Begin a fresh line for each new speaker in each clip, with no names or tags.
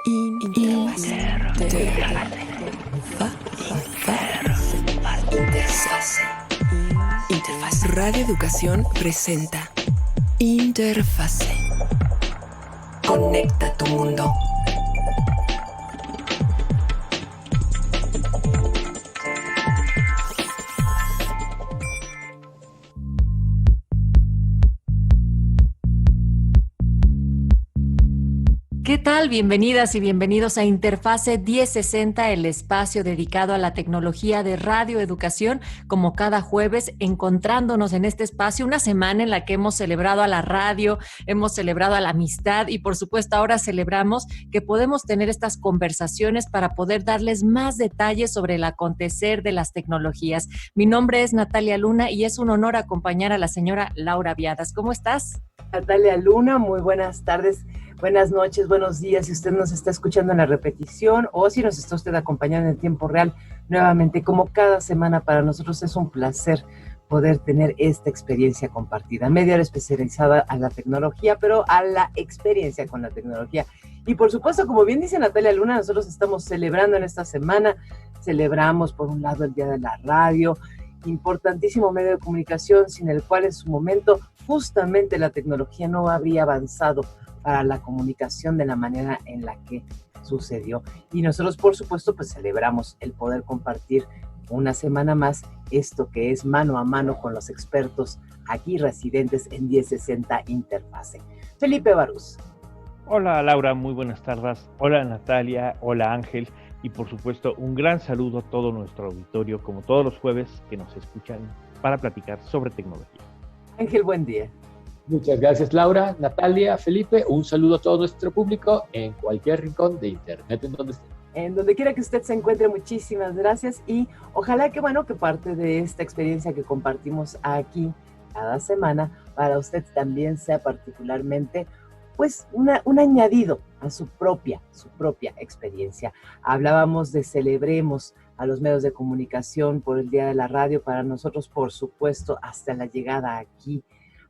Interfase. Radio Educación presenta Interfase. Conecta tu mundo.
¿Qué tal? Bienvenidas y bienvenidos a Interfase 1060, el espacio dedicado a la tecnología de Radio Educación, como cada jueves, encontrándonos en este espacio, una semana en la que hemos celebrado a la radio, hemos celebrado a la amistad y por supuesto ahora celebramos que podemos tener estas conversaciones para poder darles más detalles sobre el acontecer de las tecnologías. Mi nombre es Natalia Luna y es un honor acompañar a la señora Laura Viadas. ¿Cómo estás?
Natalia Luna, muy buenas tardes, buenas noches, buenos días, si usted nos está escuchando en la repetición o si nos está usted acompañando en tiempo real, nuevamente, como cada semana, para nosotros es un placer poder tener esta experiencia compartida, media hora especializada a la tecnología, pero a la experiencia con la tecnología. Y por supuesto, como bien dice Natalia Luna, nosotros estamos celebrando en esta semana, celebramos por un lado el Día de la Radio, importantísimo medio de comunicación sin el cual en su momento justamente la tecnología no habría avanzado para la comunicación de la manera en la que sucedió. Y nosotros, por supuesto, pues celebramos el poder compartir una semana más esto que es mano a mano con los expertos aquí residentes en 1060 Interfase. Felipe Barús.
Hola Laura, muy buenas tardes. Hola Natalia, hola Ángel. Y por supuesto, un gran saludo a todo nuestro auditorio, como todos los jueves que nos escuchan para platicar sobre tecnología.
Ángel, buen día.
Muchas gracias Laura, Natalia, Felipe. Un saludo a todo nuestro público en cualquier rincón de internet en donde esté.
En donde quiera que usted se encuentre, muchísimas gracias. Y ojalá que parte de esta experiencia que compartimos aquí cada semana, para usted también sea particularmente pues un añadido a su propia experiencia. Hablábamos de celebremos a los medios de comunicación por el Día de la Radio, para nosotros, por supuesto, hasta la llegada aquí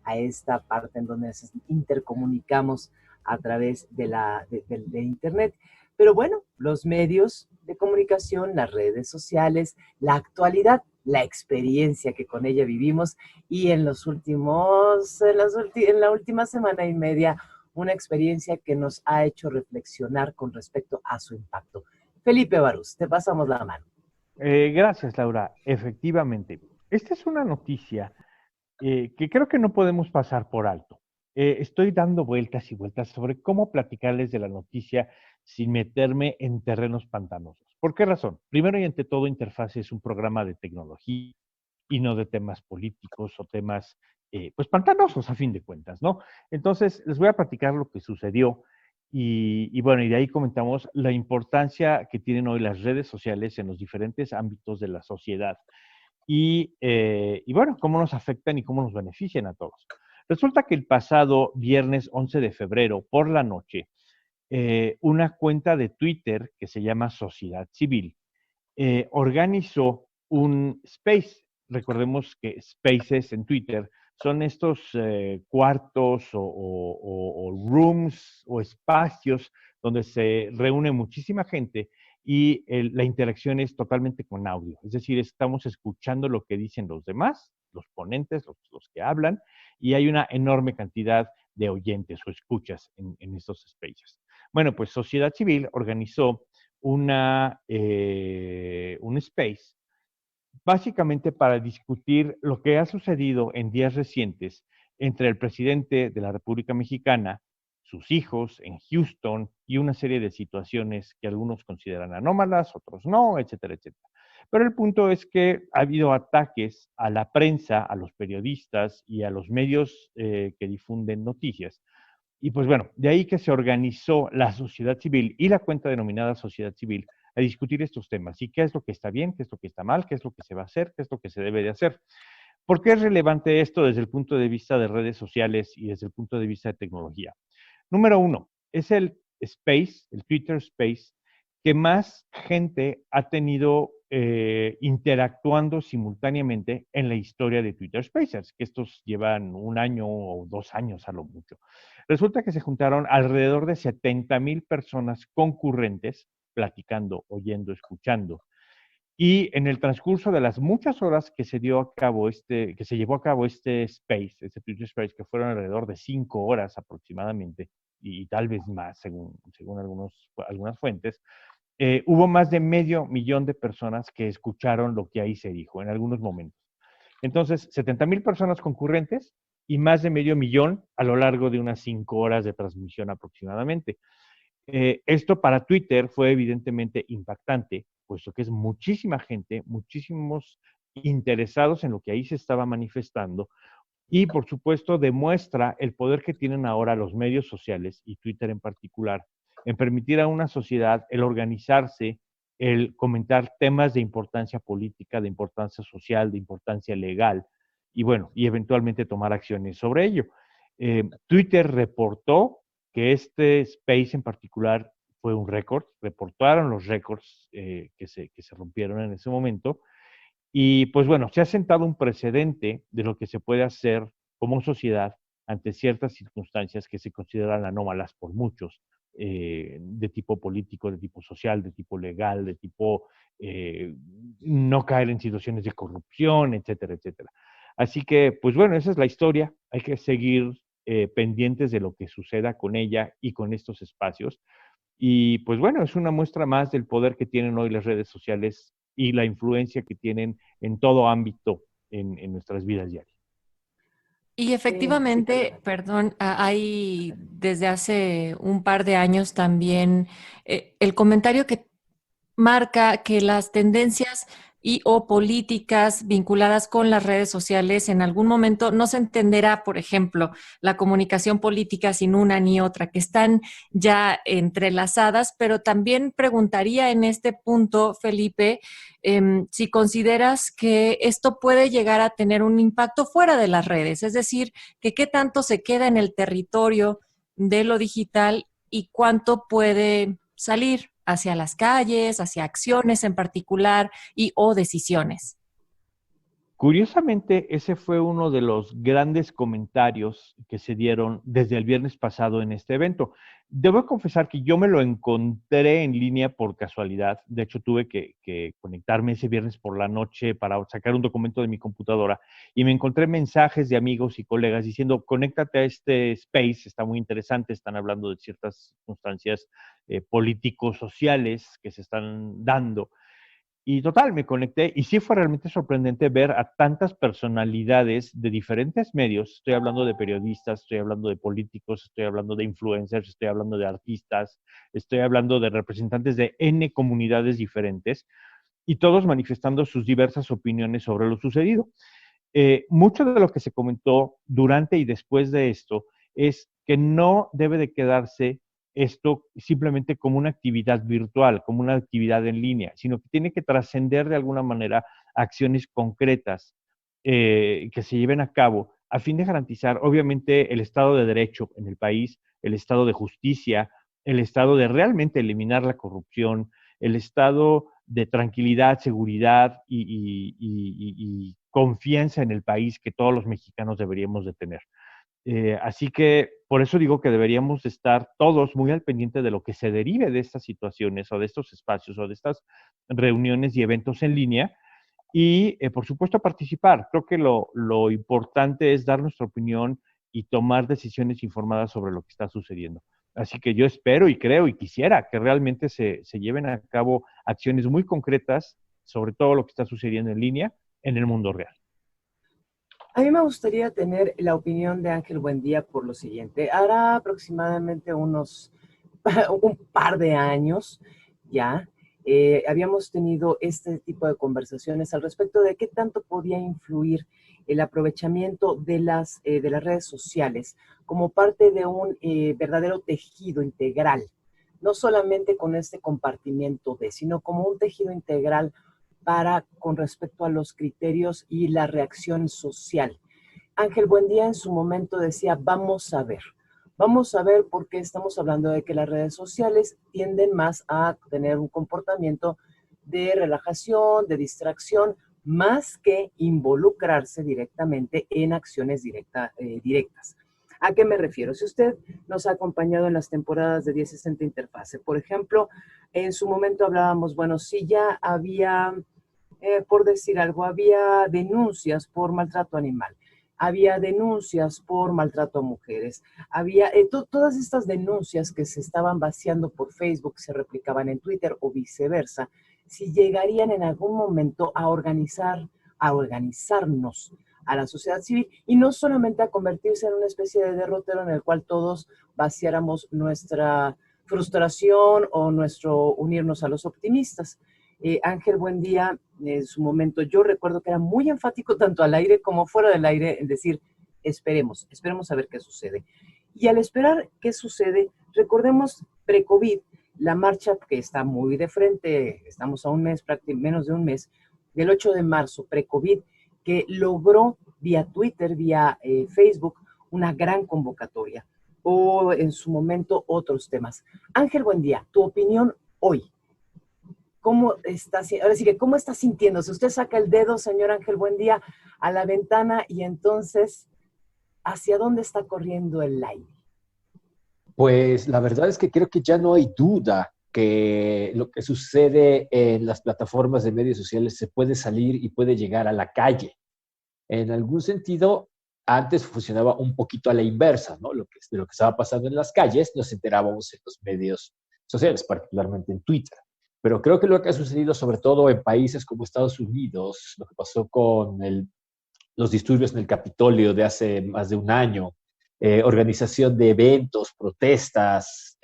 a esta parte en donde nos intercomunicamos a través de Internet. Pero bueno, los medios de comunicación, las redes sociales, la actualidad, la experiencia que con ella vivimos y en la última semana y media, una experiencia que nos ha hecho reflexionar con respecto a su impacto. Felipe Barús, te pasamos la mano.
Gracias, Laura. Efectivamente, esta es una noticia que creo que no podemos pasar por alto. Estoy dando vueltas y vueltas sobre cómo platicarles de la noticia sin meterme en terrenos pantanosos. ¿Por qué razón? Primero y ante todo, Interfase es un programa de tecnología y no de temas políticos o temas pues pantanosos a fin de cuentas, ¿no? Entonces, les voy a platicar lo que sucedió y bueno, y de ahí comentamos la importancia que tienen hoy las redes sociales en los diferentes ámbitos de la sociedad y bueno, cómo nos afectan y cómo nos benefician a todos. Resulta que el pasado viernes 11 de febrero por la noche, una cuenta de Twitter que se llama Sociedad Civil organizó un space. Recordemos que spaces en Twitter son estos cuartos o rooms o espacios donde se reúne muchísima gente y la interacción es totalmente con audio. Es decir, estamos escuchando lo que dicen los demás, los ponentes, los que hablan, y hay una enorme cantidad de oyentes o escuchas en estos spaces. Bueno, pues Sociedad Civil organizó un space básicamente para discutir lo que ha sucedido en días recientes entre el presidente de la República Mexicana, sus hijos en Houston y una serie de situaciones que algunos consideran anómalas, otros no, etcétera, etcétera. Pero el punto es que ha habido ataques a la prensa, a los periodistas y a los medios que difunden noticias. Y pues bueno, de ahí que se organizó la sociedad civil y la cuenta denominada Sociedad Civil a discutir estos temas y qué es lo que está bien, qué es lo que está mal, qué es lo que se va a hacer, qué es lo que se debe de hacer. ¿Por qué es relevante esto desde el punto de vista de redes sociales y desde el punto de vista de tecnología? Número uno, es el space, el Twitter Space, que más gente ha tenido interactuando simultáneamente en la historia de Twitter Spaces, que estos llevan 1 año o 2 años a lo mucho. Resulta que se juntaron alrededor de 70,000 personas concurrentes, platicando, oyendo, escuchando. Y en el transcurso de las muchas horas que se llevó a cabo este Space, este Twitter Space, que fueron alrededor de 5 horas aproximadamente, y tal vez más, según algunas fuentes, hubo más de 500,000 de personas que escucharon lo que ahí se dijo en algunos momentos. Entonces, 70,000 personas concurrentes y más de 500,000 a lo largo de unas 5 horas de transmisión aproximadamente. Esto para Twitter fue evidentemente impactante, puesto que es muchísima gente, muchísimos interesados en lo que ahí se estaba manifestando, y por supuesto demuestra el poder que tienen ahora los medios sociales, y Twitter en particular, en permitir a una sociedad el organizarse, el comentar temas de importancia política, de importancia social, de importancia legal, y bueno, y eventualmente tomar acciones sobre ello. Twitter reportó que este space en particular fue un récord, reportaron los récords que se rompieron en ese momento, y pues bueno, se ha sentado un precedente de lo que se puede hacer como sociedad ante ciertas circunstancias que se consideran anómalas por muchos, de tipo político, de tipo social, de tipo legal, de tipo no caer en situaciones de corrupción, etcétera, etcétera. Así que, pues bueno, esa es la historia. Hay que seguir pendientes de lo que suceda con ella y con estos espacios. Y pues bueno, es una muestra más del poder que tienen hoy las redes sociales y la influencia que tienen en todo ámbito en nuestras vidas diarias.
Y efectivamente, perdón, hay desde hace un par de años también el comentario que marca que las tendencias y o políticas vinculadas con las redes sociales en algún momento no se entenderá, por ejemplo, la comunicación política sin una ni otra, que están ya entrelazadas, pero también preguntaría en este punto, Felipe, si consideras que esto puede llegar a tener un impacto fuera de las redes, es decir, que qué tanto se queda en el territorio de lo digital y cuánto puede salir hacia las calles, hacia acciones en particular y o decisiones.
Curiosamente, ese fue uno de los grandes comentarios que se dieron desde el viernes pasado en este evento. Debo confesar que yo me lo encontré en línea por casualidad. De hecho, tuve que conectarme ese viernes por la noche para sacar un documento de mi computadora y me encontré mensajes de amigos y colegas diciendo, conéctate a este space, está muy interesante, están hablando de ciertas circunstancias político-sociales que se están dando. Y total, me conecté y sí fue realmente sorprendente ver a tantas personalidades de diferentes medios. Estoy hablando de periodistas, estoy hablando de políticos, estoy hablando de influencers, estoy hablando de artistas, estoy hablando de representantes de N comunidades diferentes y todos manifestando sus diversas opiniones sobre lo sucedido. Mucho de lo que se comentó durante y después de esto es que no debe de quedarse esto simplemente como una actividad virtual, como una actividad en línea, sino que tiene que trascender de alguna manera acciones concretas que se lleven a cabo a fin de garantizar, obviamente, el Estado de Derecho en el país, el Estado de Justicia, el Estado de realmente eliminar la corrupción, el Estado de tranquilidad, seguridad y confianza en el país que todos los mexicanos deberíamos de tener. Así que por eso digo que deberíamos estar todos muy al pendiente de lo que se derive de estas situaciones o de estos espacios o de estas reuniones y eventos en línea y, por supuesto, participar. Creo que lo importante es dar nuestra opinión y tomar decisiones informadas sobre lo que está sucediendo. Así que yo espero y creo y quisiera que realmente se lleven a cabo acciones muy concretas sobre todo lo que está sucediendo en línea en el mundo real.
A mí me gustaría tener la opinión de Ángel Buendía por lo siguiente. Hará aproximadamente un par de años ya, habíamos tenido este tipo de conversaciones al respecto de qué tanto podía influir el aprovechamiento de las redes sociales como parte de un verdadero tejido integral, no solamente con este compartimiento sino como un tejido integral con respecto a los criterios y la reacción social. Ángel Buendía en su momento decía, vamos a ver Vamos a ver por qué estamos hablando de que las redes sociales tienden más a tener un comportamiento de relajación, de distracción, más que involucrarse directamente en acciones directas. ¿A qué me refiero? Si usted nos ha acompañado en las temporadas de 1060 Interfase, por ejemplo, en su momento hablábamos, bueno, si ya había, por decir algo, había denuncias por maltrato animal, había denuncias por maltrato a mujeres, había todas estas denuncias que se estaban vaciando por Facebook, se replicaban en Twitter o viceversa, si llegarían en algún momento a organizarnos a la sociedad civil y no solamente a convertirse en una especie de derrotero en el cual todos vaciáramos nuestra frustración o nuestro unirnos a los optimistas. Ángel Buendía, en su momento, yo recuerdo que era muy enfático tanto al aire como fuera del aire en decir, esperemos a ver qué sucede. Y al esperar qué sucede, recordemos pre-COVID, la marcha que está muy de frente, estamos a un mes, prácticamente menos de un mes, del 8 de marzo, pre-COVID, que logró vía Twitter, vía Facebook, una gran convocatoria, o en su momento otros temas. Ángel Buendía, tu opinión hoy. ¿Cómo está, ahora sí que cómo está sintiéndose? Usted saca el dedo, señor Ángel Buendía, a la ventana y entonces, ¿hacia dónde está corriendo el aire?
Pues la verdad es que creo que ya no hay duda que lo que sucede en las plataformas de medios sociales se puede salir y puede llegar a la calle. En algún sentido, antes funcionaba un poquito a la inversa, ¿no? De lo que estaba pasando en las calles nos enterábamos en los medios sociales, particularmente en Twitter. Pero creo que lo que ha sucedido, sobre todo en países como Estados Unidos, lo que pasó con los disturbios en el Capitolio de hace más de un año, organización de eventos, protestas,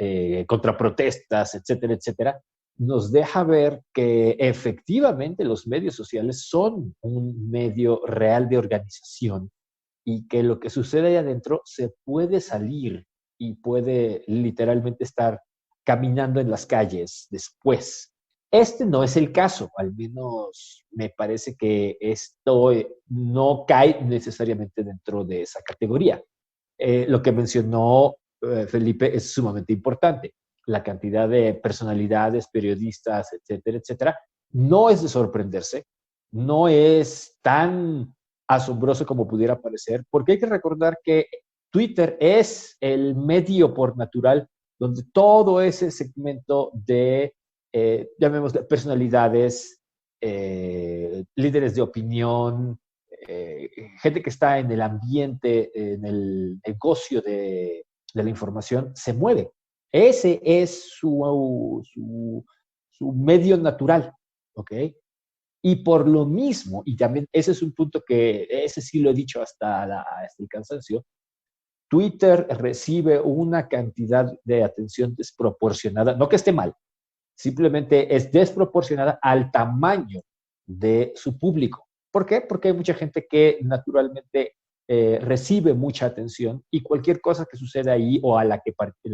contraprotestas, etcétera, etcétera, nos deja ver que efectivamente los medios sociales son un medio real de organización y que lo que sucede ahí adentro se puede salir y puede literalmente estar caminando en las calles después. Este no es el caso, al menos me parece que esto no cae necesariamente dentro de esa categoría. Lo que mencionó Felipe es sumamente importante. La cantidad de personalidades, periodistas, etcétera, etcétera, no es de sorprenderse, no es tan asombroso como pudiera parecer, porque hay que recordar que Twitter es el medio por natural donde todo ese segmento de, llamémosle, personalidades, líderes de opinión, gente que está en el ambiente, en el negocio de la información, se mueve. Ese es su medio natural, ¿ok? Y por lo mismo, y también ese es un punto que ese sí lo he dicho hasta el cansancio, Twitter recibe una cantidad de atención desproporcionada, no que esté mal, simplemente es desproporcionada al tamaño de su público. ¿Por qué? Porque hay mucha gente que naturalmente recibe mucha atención y cualquier cosa que suceda ahí o en la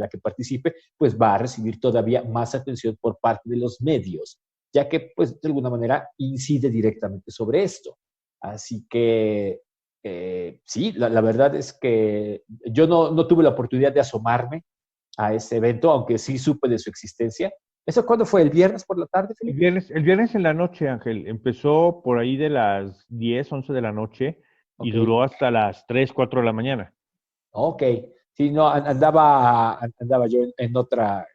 que participe, pues va a recibir todavía más atención por parte de los medios, ya que pues de alguna manera incide directamente sobre esto. Así que sí, la verdad es que yo no tuve la oportunidad de asomarme a ese evento, aunque sí supe de su existencia. ¿Eso cuándo fue? ¿El viernes por la tarde, Felipe?
El viernes en la noche, Ángel. Empezó por ahí de las 10, 11 de la noche y duró hasta las 3, 4 de la mañana.
Ok. Sí, no, andaba yo en otra...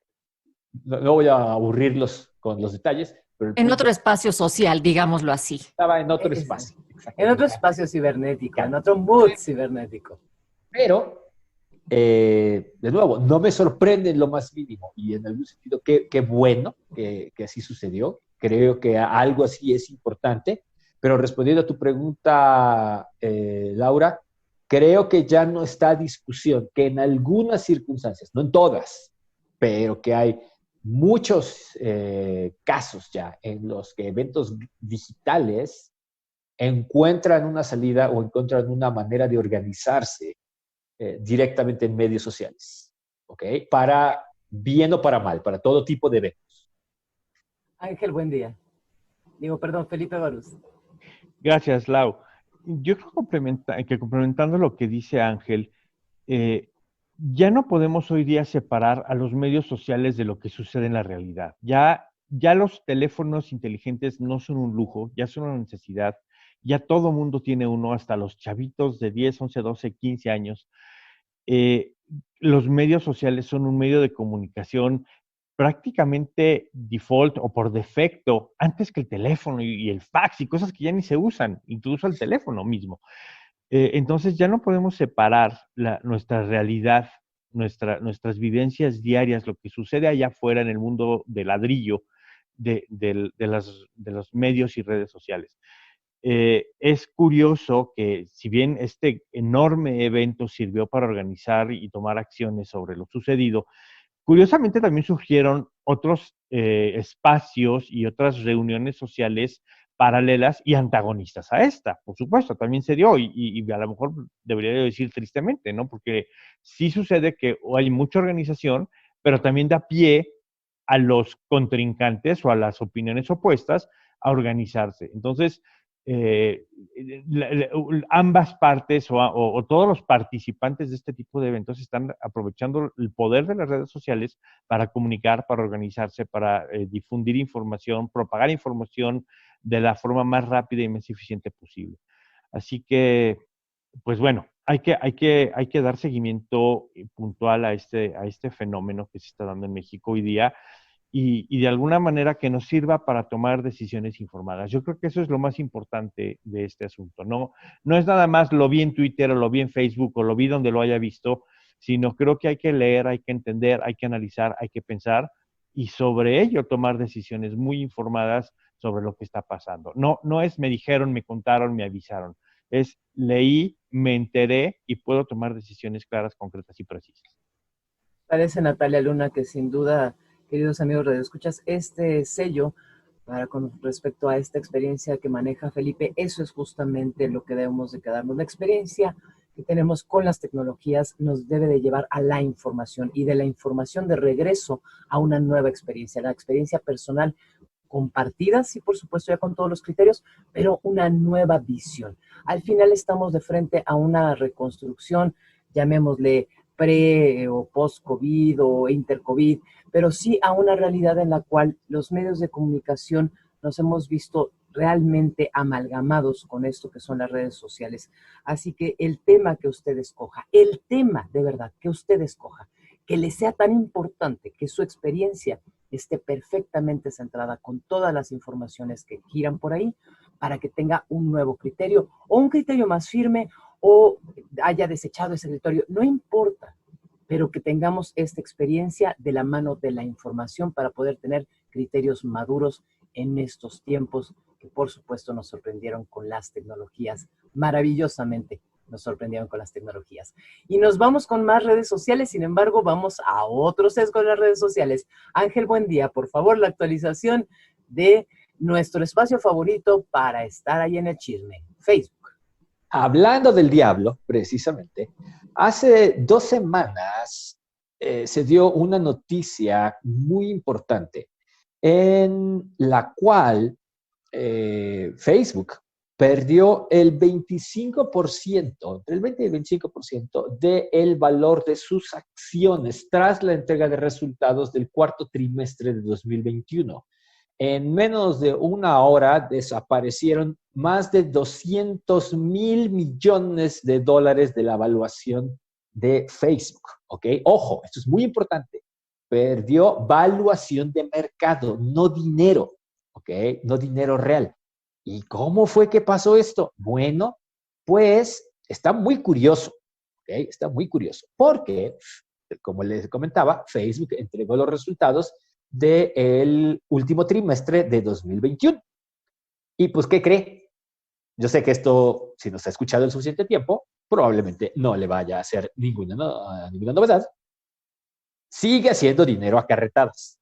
No voy a aburrirlos con los detalles, pero
en otro espacio social, digámoslo así.
Estaba en otro espacio.
En otro espacio cibernético, en otro mood cibernético.
Pero, de nuevo, no me sorprende en lo más mínimo. Y en algún sentido, qué bueno que así sucedió. Creo que algo así es importante. Pero respondiendo a tu pregunta, Laura, creo que ya no está a discusión que en algunas circunstancias, no en todas, pero que hay muchos casos ya en los que eventos digitales encuentran una salida o encuentran una manera de organizarse directamente en medios sociales, ¿ok? Para bien o para mal, para todo tipo de eventos.
Ángel, buen día. Perdón, Felipe Barús.
Gracias, Lau. Yo creo que complementando lo que dice Ángel, ya no podemos hoy día separar a los medios sociales de lo que sucede en la realidad. Ya los teléfonos inteligentes no son un lujo, ya son una necesidad. Ya todo mundo tiene uno, hasta los chavitos de 10, 11, 12, 15 años. Eh, los medios sociales son un medio de comunicación prácticamente default o por defecto, antes que el teléfono y el fax y cosas que ya ni se usan, incluso el teléfono mismo. Entonces ya no podemos separar nuestra realidad, nuestras vivencias diarias, lo que sucede allá afuera en el mundo de ladrillo de los medios y redes sociales. Es curioso que si bien este enorme evento sirvió para organizar y tomar acciones sobre lo sucedido, curiosamente también surgieron otros espacios y otras reuniones sociales paralelas y antagonistas a esta, por supuesto, también se dio y a lo mejor debería decir tristemente, ¿no? Porque sí sucede que hay mucha organización, pero también da pie a los contrincantes o a las opiniones opuestas a organizarse. Entonces, eh, ambas partes o todos los participantes de este tipo de eventos están aprovechando el poder de las redes sociales para comunicar, para organizarse, para difundir información, propagar información de la forma más rápida y más eficiente posible. Así que, pues bueno, hay que dar seguimiento puntual a este fenómeno que se está dando en México hoy día y de alguna manera que nos sirva para tomar decisiones informadas. Yo creo que eso es lo más importante de este asunto. No es nada más lo vi en Twitter o lo vi en Facebook o lo vi donde lo haya visto, sino creo que hay que leer, hay que entender, hay que analizar, hay que pensar y sobre ello tomar decisiones muy informadas sobre lo que está pasando. No es me dijeron, me contaron, me avisaron. Es leí, me enteré y puedo tomar decisiones claras, concretas y precisas.
Parece, Natalia Luna, que sin duda, queridos amigos radioescuchas, este sello con respecto a esta experiencia que maneja Felipe, eso es justamente lo que debemos de quedarnos. La experiencia que tenemos con las tecnologías nos debe de llevar a la información y de la información de regreso a una nueva experiencia, la experiencia personal compartida, sí, por supuesto, ya con todos los criterios, pero una nueva visión. Al final estamos de frente a una reconstrucción, llamémosle pre o post-COVID o inter-COVID, pero sí a una realidad en la cual los medios de comunicación nos hemos visto realmente amalgamados con esto que son las redes sociales. Así que el tema que usted escoja, el tema de verdad que usted escoja, que le sea tan importante que su experiencia esté perfectamente centrada con todas las informaciones que giran por ahí para que tenga un nuevo criterio o un criterio más firme o haya desechado ese criterio, no importa, pero que tengamos esta experiencia de la mano de la información para poder tener criterios maduros en estos tiempos que por supuesto nos sorprendieron con las tecnologías, maravillosamente nos sorprendieron con las tecnologías. Y nos vamos con más redes sociales, sin embargo, vamos a otro sesgo de las redes sociales. Ángel, buen día, por favor, la actualización de nuestro espacio favorito para estar ahí en el chisme, Facebook.
Hablando del diablo, precisamente, hace 2 semanas se dio una noticia muy importante en la cual Facebook perdió el 25%, entre el 20 y el 25% del valor de sus acciones tras la entrega de resultados del cuarto trimestre de 2021. En menos de una hora desaparecieron más de 200,000 millones de dólares de la evaluación de Facebook, ¿ok? Ojo, esto es muy importante. Perdió valuación de mercado, no dinero, ¿ok? No dinero real. ¿Y cómo fue que pasó esto? Bueno, pues está muy curioso, ¿ok? Está muy curioso, porque, como les comentaba, Facebook entregó los resultados del último trimestre de 2021. Y pues, ¿qué cree? Yo sé que esto, si no se ha escuchado el suficiente tiempo, probablemente no le vaya a hacer ninguna novedad. Sigue haciendo dinero a carretadas.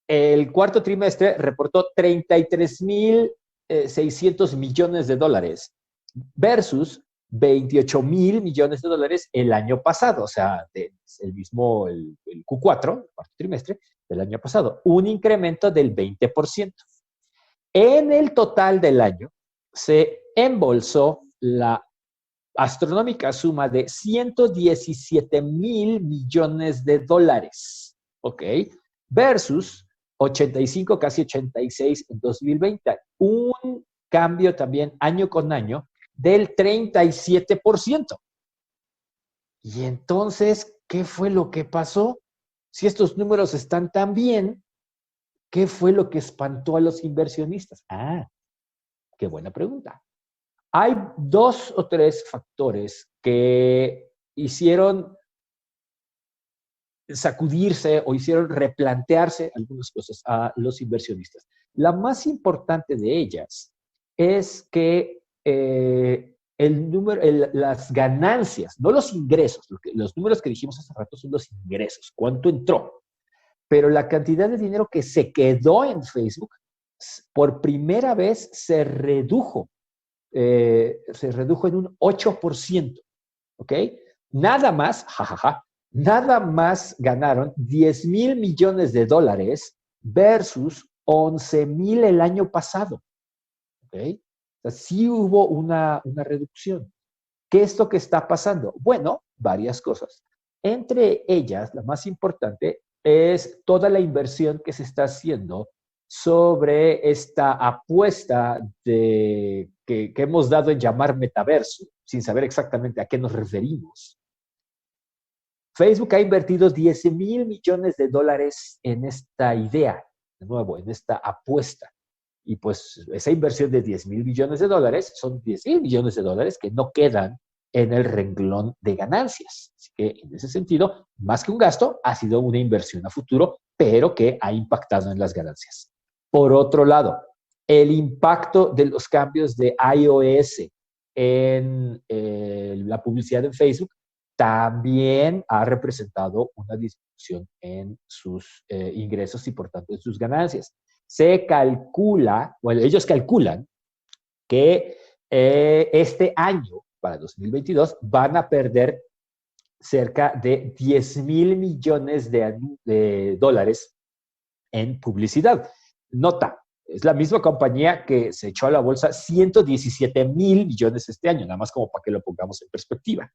El cuarto trimestre reportó 33,600 millones de dólares versus 28,000 millones de dólares el año pasado, o sea, el Q4, el cuarto trimestre del año pasado, un incremento del 20%. En el total del año se embolsó la astronómica suma de $117,000 millones, ¿ok? Versus 85, casi 86 en 2020. Un cambio también año con año del 37%. Y entonces, ¿qué fue lo que pasó? Si estos números están tan bien, ¿qué fue lo que espantó a los inversionistas? Qué buena pregunta. Hay 2 o 3 factores que hicieron sacudirse o hicieron replantearse algunas cosas a los inversionistas. La más importante de ellas es que las ganancias, no los ingresos, los números que dijimos hace rato son los ingresos, cuánto entró, pero la cantidad de dinero que se quedó en Facebook por primera vez se redujo en un 8%, ¿ok? Nada más, nada más ganaron $10,000 millones versus 11,000 el año pasado, ¿ok? O sea, sí hubo una reducción. ¿Qué es lo que está pasando? Bueno, varias cosas. Entre ellas, la más importante es toda la inversión que se está haciendo sobre esta apuesta que hemos dado en llamar metaverso, sin saber exactamente a qué nos referimos. Facebook ha invertido $10,000 millones en esta idea, de nuevo, en esta apuesta. Y pues esa inversión de $10,000 millones son $10,000 millones que no quedan en el renglón de ganancias. Así que en ese sentido, más que un gasto, ha sido una inversión a futuro, pero que ha impactado en las ganancias. Por otro lado, el impacto de los cambios de iOS en la publicidad en Facebook también ha representado una disminución en sus ingresos y por tanto en sus ganancias. Se calcula, bueno, ellos calculan que este año, para 2022, van a perder cerca de $10,000 millones de dólares en publicidad. Nota, es la misma compañía que se echó a la bolsa $117,000 millones este año, nada más como para que lo pongamos en perspectiva.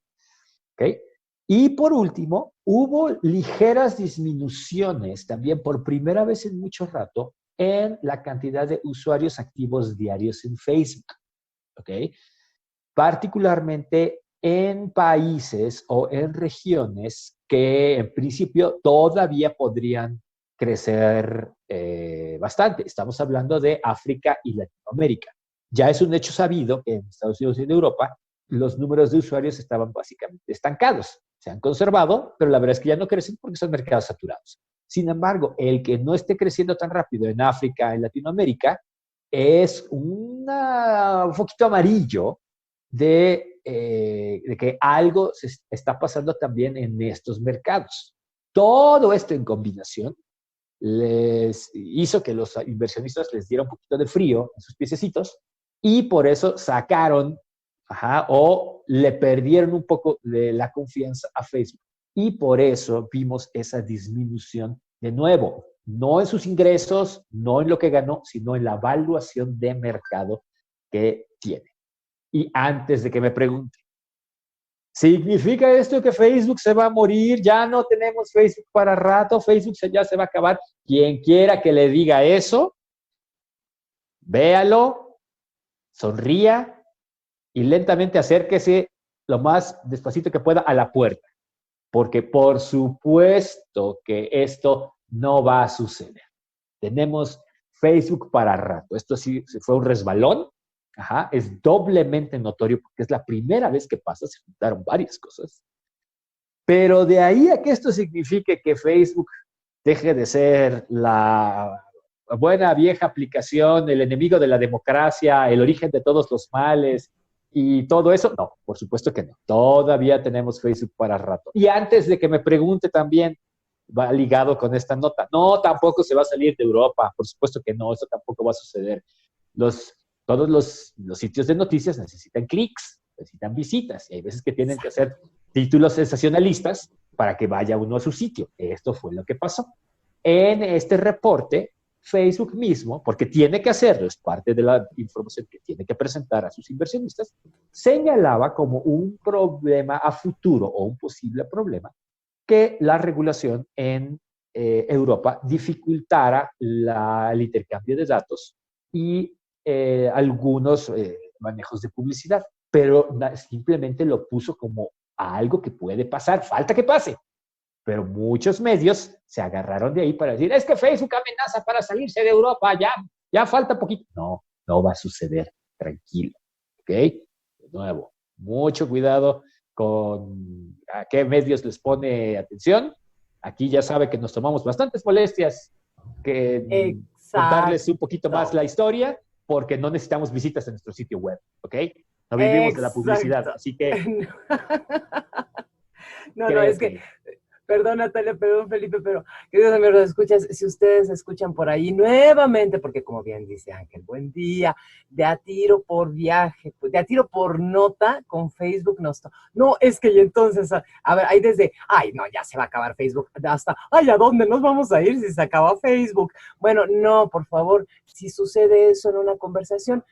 ¿Okay? Y por último, hubo ligeras disminuciones también por primera vez en mucho rato en la cantidad de usuarios activos diarios en Facebook. ¿Okay? Particularmente en países o en regiones que en principio todavía podrían crecer bastante. Estamos hablando de África y Latinoamérica. Ya es un hecho sabido que en Estados Unidos y en Europa los números de usuarios estaban básicamente estancados. Se han conservado, pero la verdad es que ya no crecen porque son mercados saturados. Sin embargo, el que no esté creciendo tan rápido en África, en Latinoamérica, es un poquito amarillo de que algo se está pasando también en estos mercados. Todo esto en combinación les hizo que los inversionistas les diera un poquito de frío en sus piececitos y por eso sacaron o le perdieron un poco de la confianza a Facebook. Y por eso vimos esa disminución de nuevo, no en sus ingresos, no en lo que ganó, sino en la evaluación de mercado que tiene. Y antes de que me pregunten, ¿significa esto que Facebook se va a morir? Ya no tenemos Facebook para rato, Facebook ya se va a acabar. Quien quiera que le diga eso, véalo, sonría y lentamente acérquese lo más despacito que pueda a la puerta. Porque por supuesto que esto no va a suceder. Tenemos Facebook para rato. Esto sí fue un resbalón. Es doblemente notorio porque es la primera vez que pasa, se juntaron varias cosas. Pero de ahí a que esto signifique que Facebook deje de ser la buena vieja aplicación, el enemigo de la democracia, el origen de todos los males y todo eso, no, por supuesto que no. Todavía tenemos Facebook para rato. Y antes de que me pregunte también, va ligado con esta nota, no, tampoco se va a salir de Europa, por supuesto que no, eso tampoco va a suceder. Todos los sitios de noticias necesitan clics, necesitan visitas, y hay veces que tienen que hacer títulos sensacionalistas para que vaya uno a su sitio. Esto fue lo que pasó. En este reporte, Facebook mismo, porque tiene que hacerlo, es parte de la información que tiene que presentar a sus inversionistas, señalaba como un problema a futuro o un posible problema que la regulación en Europa dificultara el intercambio de datos y algunos manejos de publicidad, pero simplemente lo puso como algo que puede pasar, falta que pase. Pero muchos medios se agarraron de ahí para decir, es que Facebook amenaza para salirse de Europa, ya falta poquito. No, no va a suceder, tranquilo, ¿ok? De nuevo, mucho cuidado con a qué medios les pone atención. Aquí ya sabe que nos tomamos bastantes molestias que contarles un poquito más la historia, porque no necesitamos visitas en nuestro sitio web, ¿ok? No vivimos de la publicidad, así que...
No, es que... Perdón, Natalia, perdón, Felipe, pero queridos amigos, escuchas, si ustedes escuchan por ahí nuevamente, porque como bien dice Ángel, buen día, de a tiro por viaje, de a tiro por nota con Facebook, no, es que y entonces, a ver, hay desde, ay, no, ya se va a acabar Facebook, hasta, ay, ¿a dónde nos vamos a ir si se acaba Facebook? Bueno, no, por favor, si sucede eso en una conversación,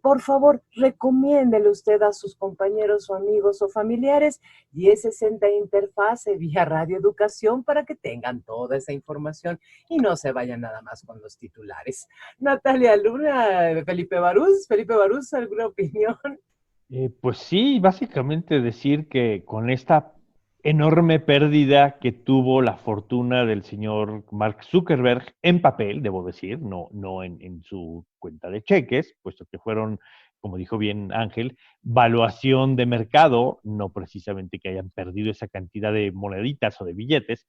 por favor, recomiéndele usted a sus compañeros o amigos o familiares 1060 Interfase vía Radio Educación para que tengan toda esa información y no se vayan nada más con los titulares. Natalia Luna, Felipe Barús, ¿alguna opinión?
Pues sí, básicamente decir que con esta enorme pérdida que tuvo la fortuna del señor Mark Zuckerberg en papel, debo decir, no en su cuenta de cheques, puesto que fueron, como dijo bien Ángel, valuación de mercado, no precisamente que hayan perdido esa cantidad de moneditas o de billetes,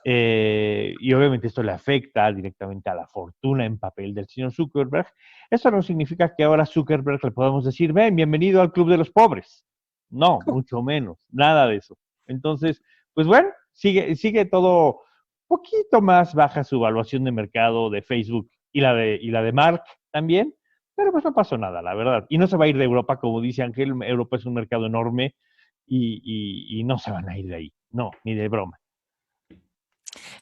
y obviamente esto le afecta directamente a la fortuna en papel del señor Zuckerberg. Eso no significa que ahora a Zuckerberg le podamos decir, ven, bienvenido al club de los pobres. No, mucho menos, nada de eso. Entonces, pues bueno, sigue todo poquito más baja su evaluación de mercado de Facebook y la de Mark también, pero pues no pasó nada, la verdad. Y no se va a ir de Europa, como dice Ángel, Europa es un mercado enorme y no se van a ir de ahí, no, ni de broma.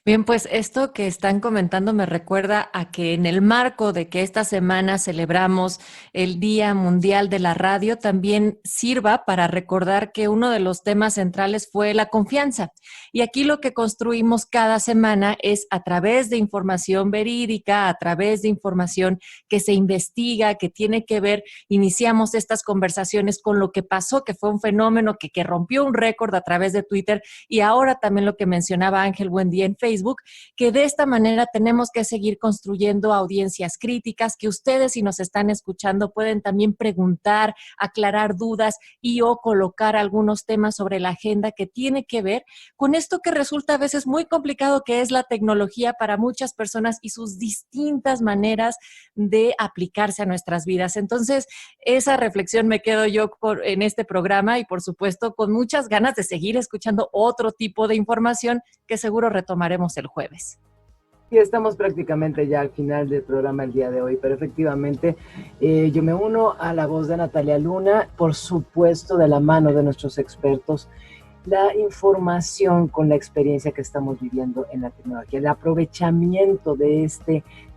Bien, pues esto que están comentando me recuerda a que en el marco de que esta semana celebramos el Día Mundial de la Radio, también sirva para recordar que uno de los temas centrales fue la confianza. Y aquí lo que construimos cada semana es a través de información verídica, a través de información que se investiga, que tiene que ver, iniciamos estas conversaciones con lo que pasó, que fue un fenómeno que rompió un récord a través de Twitter, y ahora también lo que mencionaba Ángel Buendía en Facebook, que de esta manera tenemos que seguir construyendo audiencias críticas, que ustedes, si nos están escuchando, pueden también preguntar, aclarar dudas y o colocar algunos temas sobre la agenda que tiene que ver con esto que resulta a veces muy complicado, que es la tecnología para muchas personas y sus distintas maneras de aplicarse a nuestras vidas. Entonces, esa reflexión me quedo yo en este programa y, por supuesto, con muchas ganas de seguir escuchando otro tipo de información que seguro retomaremos el jueves.
Y estamos prácticamente ya al final del programa el día de hoy, pero efectivamente yo me uno a la voz de Natalia Luna, por supuesto de la mano de nuestros expertos, la información con la experiencia que estamos viviendo en la tecnología, el aprovechamiento de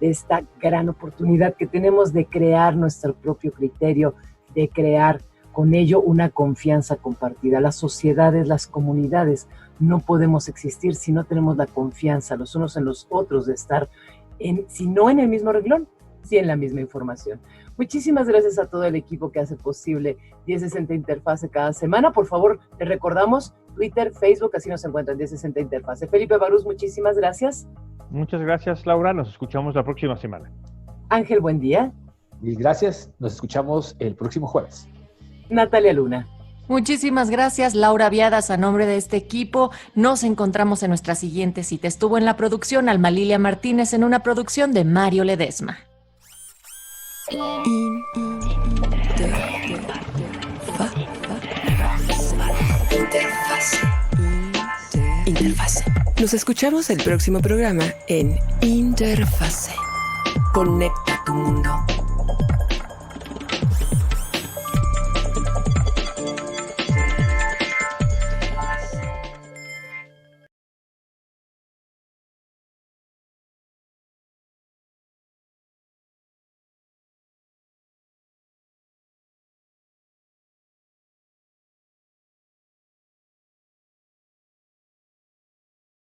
esta gran oportunidad que tenemos de crear nuestro propio criterio, de crear con ello una confianza compartida. Las sociedades, las comunidades, no podemos existir si no tenemos la confianza los unos en los otros de estar, si no en el mismo renglón, sí en la misma información. Muchísimas gracias a todo el equipo que hace posible 1060 Interfase cada semana. Por favor, les recordamos Twitter, Facebook, así nos encuentran 1060 Interfase. Felipe Barús, muchísimas gracias.
Muchas gracias, Laura. Nos escuchamos la próxima semana.
Ángel, buen día.
Mil gracias. Nos escuchamos el próximo jueves.
Natalia Luna.
Muchísimas gracias, Laura Viadas, a nombre de este equipo. Nos encontramos en nuestra siguiente cita. Estuvo en la producción Alma Lilia Martínez, en una producción de Mario Ledesma.
Interfase. Nos escuchamos el próximo programa en Interfase. Conecta tu mundo.